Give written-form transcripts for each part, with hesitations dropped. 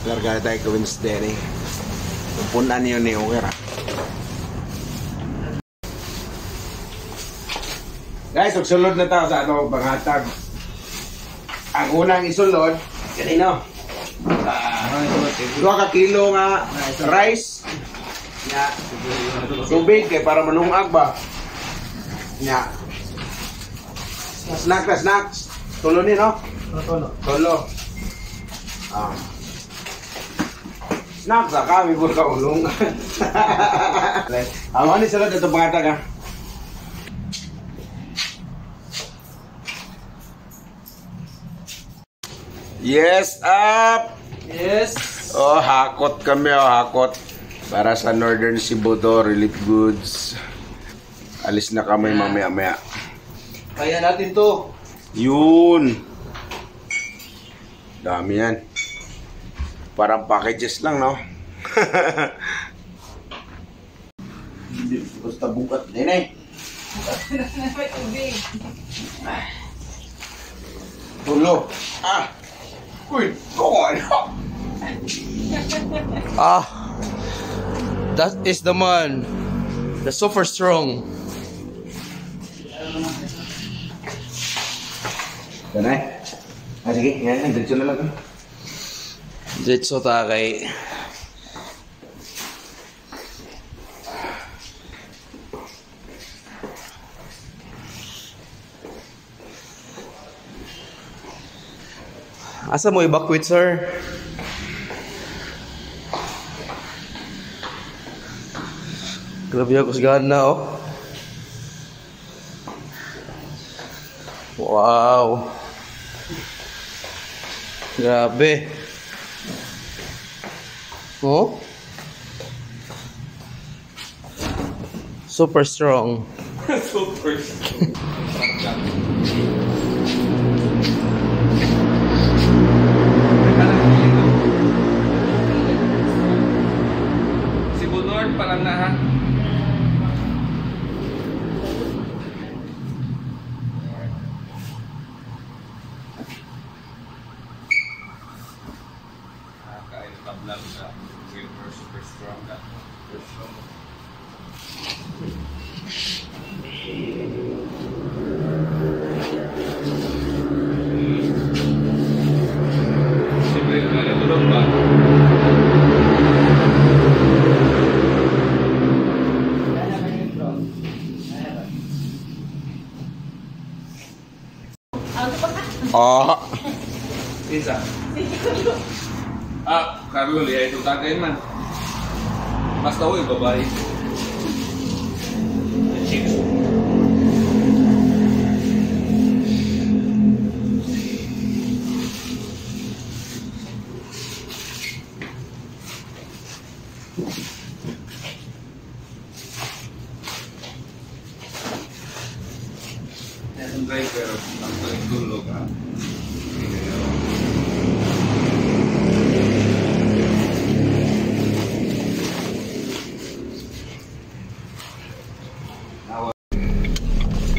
Larga tayo ka Wednesday ni. Pupunan yun ni Uwera. Guys, magsulod na tayo sa ato panghatag. Ang unang isulod, kanino? 2 kilo nga rice. Nya. Tubig kay para manungag ba? Nya. Snacks. Tulo ni no? Tulo. Snacks kami puro ka ulong. Amo ni sulod ato panghatag ha. Yes, up! Yes! Oh, hakot kami, hakot. Para sa Northern Cebu to, relief goods. Alis na kami mamaya-maya. Kaya natin to. Yun! Dami yan. Parang packages lang, no? Hindi, basta bukat. Nenay! Tulo! Uy! That is the man. The super strong. Nanay? Sige, yan. Diretso na lang. Diretso takay. Asa mo evacuate, sir? Grabe ako sa gana, oh. Wow. Grabe. Oh? Super strong. Super strong. Cebu North pa lang na ha. Kain ka vlog sa super strong ka. Siyempre na natulog ba? Isa. Carlo, liya itong tagay man. Mas daw yung babae. Cheers. Ang driver, ang tulog ha.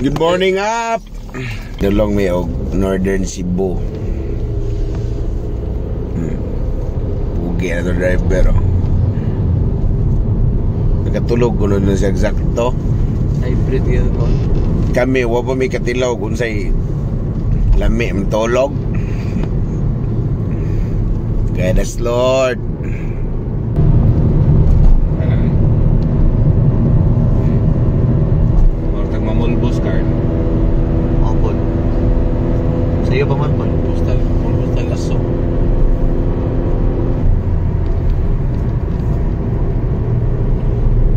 Good morning up! Nulong may og Northern Cebu. Pugi na ito driver oh. Nakatulog ko nun sa eksakto. Hybrid yun po. Kami, wapa may katilaw kung sa'y lami, matulog. Guide us Lord. Mulbos card. Opo. Sa iyo pa man po. Postal aso.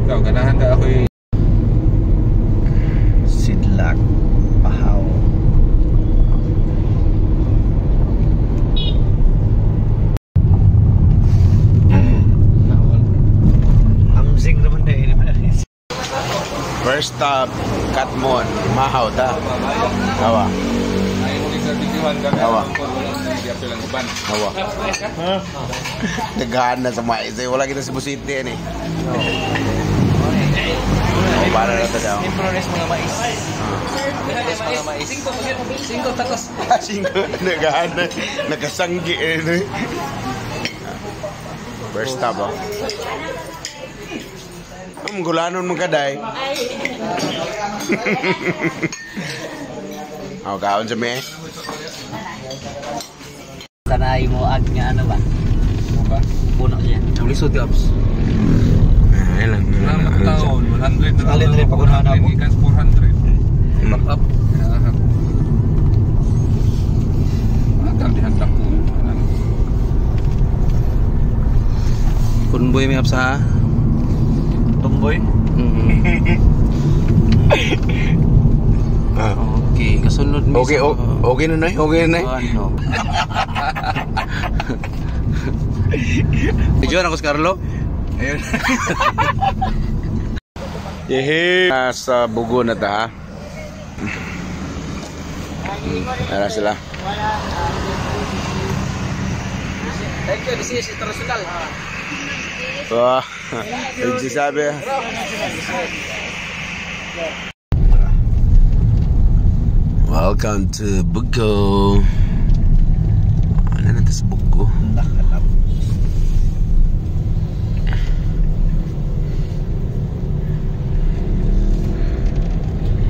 Ikaw, ganahan ka ako yung Sidlak, Pahaw. Amzing naman na yun. First stop, Katmon, Mahaw ta. Hawa. ay mo sa videohan ka Awa. hindi lang uban. Hawa. Naghaan na sa mais. Wala kita sa Busiti yan eh. Oh, para na ito daw. Improres mga mais. Improres mga mais. 5 takos. 5. Naghaan na. Nakasanggi eh. First stop, oh. Ang gulanon mo kaday. Oh, kaon sa me. Tanay mo ag nga ano ba? Puno niya. Ang lisod gaps. Ilan. Ang taon, 100 na Alin rin pagkunahan ako. Ikas 400. Back up. Dihantak ko. Convoy may apsa. Tumboy. Okay, kasunod mi. Okay, okay na nay. Okay na nay. Ano? Diyon ako si Carlo. Ayun. Yehe. Sa Bugo na ta, ha? Tara sila. Thank you, this is international. So, nagsasabi. Welcome to Bugo. Ano na ito sa Bugo?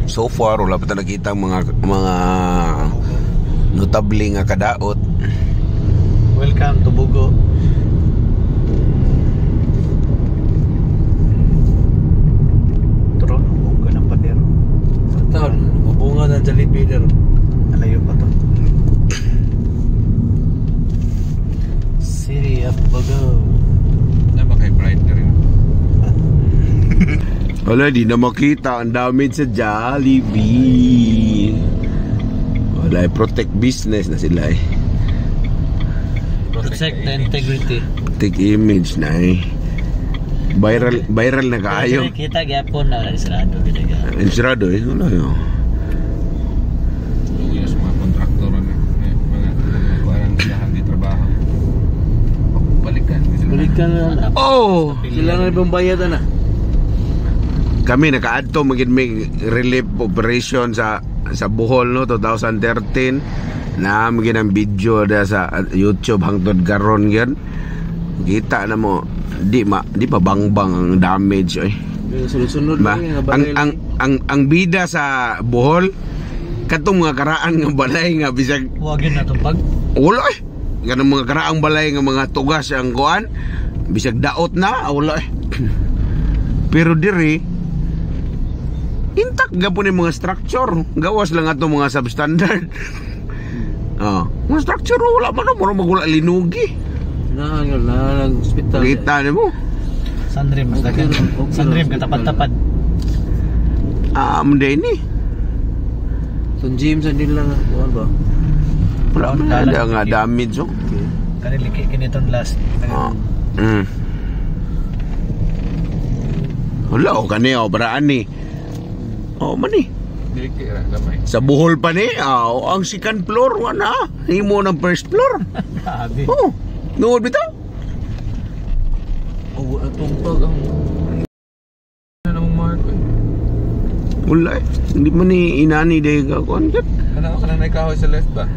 So far, wala pa tayo nakita mga notable nga kadaot. Welcome to Bugo. Turo, bunga ng pader. Sa taon, mabunga na Jollibee der. Alayo pa to. City of Bugo. Na ba kay Bright na rin? Wala, di na makita. Ang damage sa Jollibee. Wala, protect business na sila eh. Protect the integrity. Take image na eh. Viral na kaayo. Kita gapon na wala sarado bitaga. Insurado eh. Wala yun. Uwi sa mga kontraktor na. Mga parang silahan di trabaho. Balikan. Balikan na. Oh! Sila na ibang bayad na. Kami naka-adto maging may relief operation sa Bohol no 2013 na maging ang video da sa YouTube hangtod karon gyud. Kita na mo di pa bangbang ang damage oy. Sunod-sunod Ba? lang Ang bida sa Bohol katong mga karaan nga balay nga bisag Wagin na tong pag. wala eh. Ganang mga karaang balay nga mga tugas ang kuan bisag daot na wala eh. Pero diri intact gapon yung mga structure. Gawas lang ato mga substandard. Mga structure wala man mo magula linugi. na lang hospital. Kita nimo. Sandrim mas dagan. Sandrim katapad-tapad. Munday ni. Sa gym sa nila ano ba? Wala man ada nga damage oh. Kanili kiniton last. Wala o kani o baraan ni. Mani. Dili ra gamay. Sa Bohol pa ni, ang second floor wala. Himo ng first floor. Grabe. Nuod bitaw. Atong pag ang Ano namang mark eh. Wala eh. Hindi man ni inani day ka kuan kat. Kana ka na ikahoy sa left ba?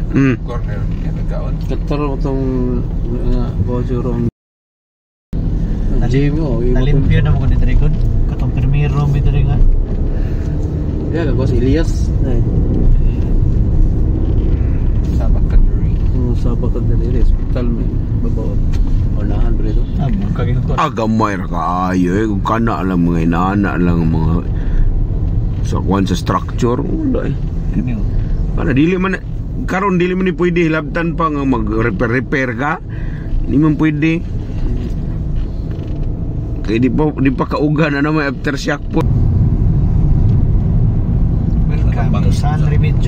Corner. Yan nagkaon. kataro tong voucher ang gym mo. Nalimpyo na mo ko dito record. Katong primero mi diri nga. Ya kagos Elias. Sabak ka diri. Sa bakod dali hospital may babawat. Olahan bre to. Kagin ko. Gamay ra kaayo eh. Kung kana lang mga inana lang mga sa kuan sa structure. Wala eh. Para dili man karon dili man ni pwede hilabtan pa nga mag-repair ka. Hindi man pwede. Kaya di pa kauga na naman aftershock po. Welcome to San Remedios.